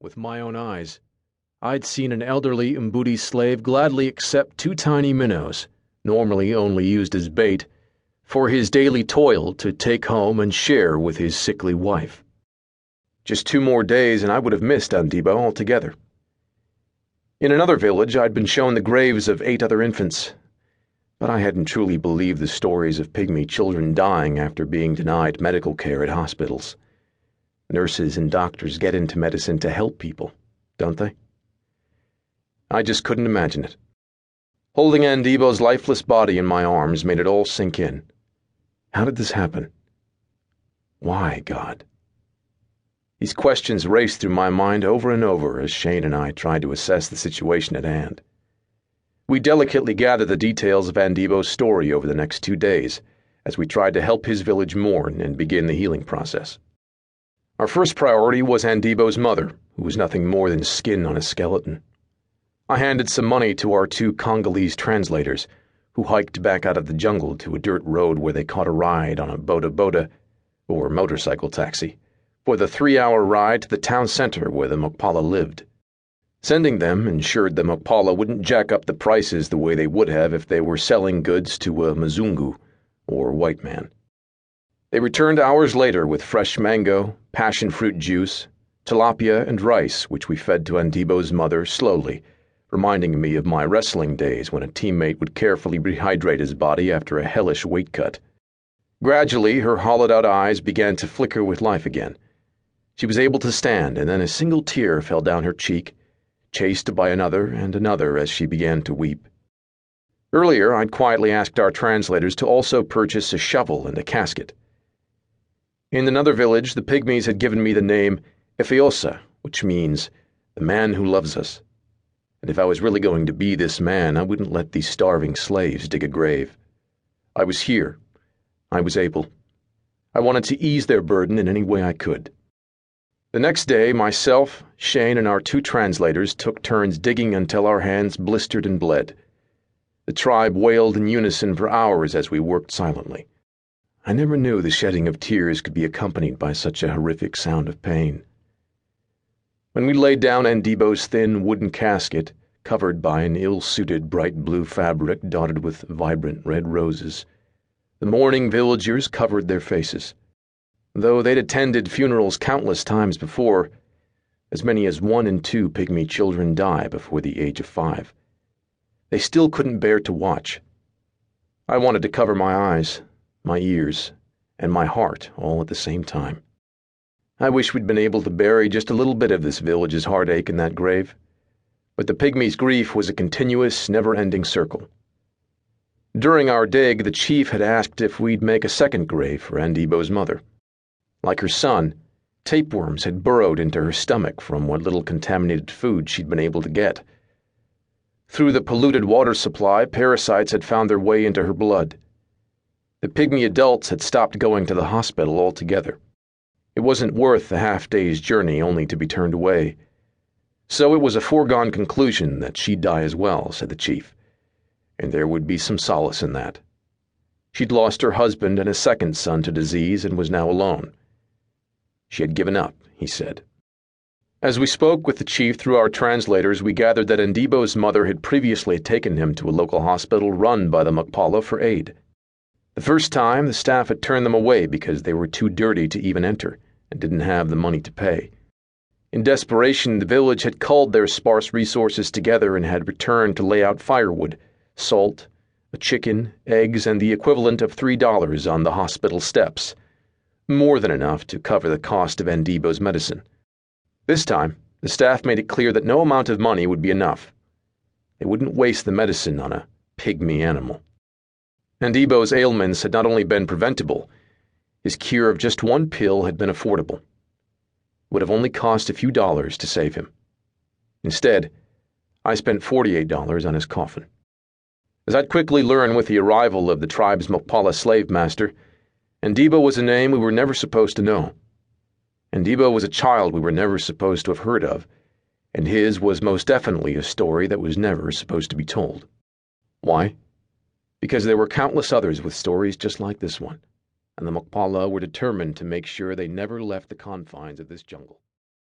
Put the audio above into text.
with my own eyes. I'd seen an elderly Mbudi slave gladly accept 2 tiny minnows, normally only used as bait, for his daily toil to take home and share with his sickly wife. Just 2 more days and I would have missed Andibo altogether. In another village, I'd been shown the graves of 8 other infants, but I hadn't truly believed the stories of pygmy children dying after being denied medical care at hospitals. Nurses and doctors get into medicine to help people, don't they? I just couldn't imagine it. Holding Andibo's lifeless body in my arms made it all sink in. How did this happen? Why, God? These questions raced through my mind over and over as Shane and I tried to assess the situation at hand. We delicately gathered the details of Andibo's story over the next 2 days as we tried to help his village mourn and begin the healing process. Our first priority was Andibo's mother, who was nothing more than skin on a skeleton. I handed some money to our 2 Congolese translators, who hiked back out of the jungle to a dirt road where they caught a ride on a boda, or motorcycle taxi, for the 3-hour ride to the town center where the Mokpala lived. Sending them ensured the Mokpala wouldn't jack up the prices the way they would have if they were selling goods to a Mzungu, or white man. They returned hours later with fresh mango, passion fruit juice, tilapia, and rice, which we fed to Andibo's mother slowly, reminding me of my wrestling days when a teammate would carefully rehydrate his body after a hellish weight cut. Gradually, her hollowed-out eyes began to flicker with life again. She was able to stand, and then a single tear fell down her cheek, chased by another and another as she began to weep. Earlier, I'd quietly asked our translators to also purchase a shovel and a casket. In another village, the pygmies had given me the name Efeosa, which means the man who loves us. And if I was really going to be this man, I wouldn't let these starving slaves dig a grave. I was here. I was able. I wanted to ease their burden in any way I could. The next day, myself, Shane, and our 2 translators took turns digging until our hands blistered and bled. The tribe wailed in unison for hours as we worked silently. I never knew the shedding of tears could be accompanied by such a horrific sound of pain. When we laid down Andibo's thin wooden casket, covered by an ill-suited bright blue fabric dotted with vibrant red roses, the mourning villagers covered their faces. Though they'd attended funerals countless times before, as many as 1 in 2 pygmy children die before the age of 5. They still couldn't bear to watch. I wanted to cover my eyes, my ears, and my heart all at the same time. I wish we'd been able to bury just a little bit of this village's heartache in that grave, but the pygmy's grief was a continuous, never-ending circle. During our dig, the chief had asked if we'd make a second grave for Andibo's mother. Like her son, tapeworms had burrowed into her stomach from what little contaminated food she'd been able to get. Through the polluted water supply, parasites had found their way into her blood. The pygmy adults had stopped going to the hospital altogether. It wasn't worth the half-day's journey only to be turned away. So it was a foregone conclusion that she'd die as well, said the chief, and there would be some solace in that. She'd lost her husband and a second son to disease and was now alone. She had given up, he said. As we spoke with the chief through our translators, we gathered that Andibo's mother had previously taken him to a local hospital run by the Mokpala for aid. The first time, the staff had turned them away because they were too dirty to even enter and didn't have the money to pay. In desperation, the village had culled their sparse resources together and had returned to lay out firewood, salt, a chicken, eggs, and the equivalent of $3 on the hospital steps, more than enough to cover the cost of Andibo's medicine. This time, the staff made it clear that no amount of money would be enough. They wouldn't waste the medicine on a pygmy animal. Andibo's ailments had not only been preventable, his cure of just 1 pill had been affordable. It would have only cost a few dollars to save him. Instead, I spent $48 on his coffin. As I'd quickly learn with the arrival of the tribe's Mokpala slave master, Andibo was a name we were never supposed to know. Andibo was a child we were never supposed to have heard of, and his was most definitely a story that was never supposed to be told. Why? Because there were countless others with stories just like this one, and the Mokpala were determined to make sure they never left the confines of this jungle.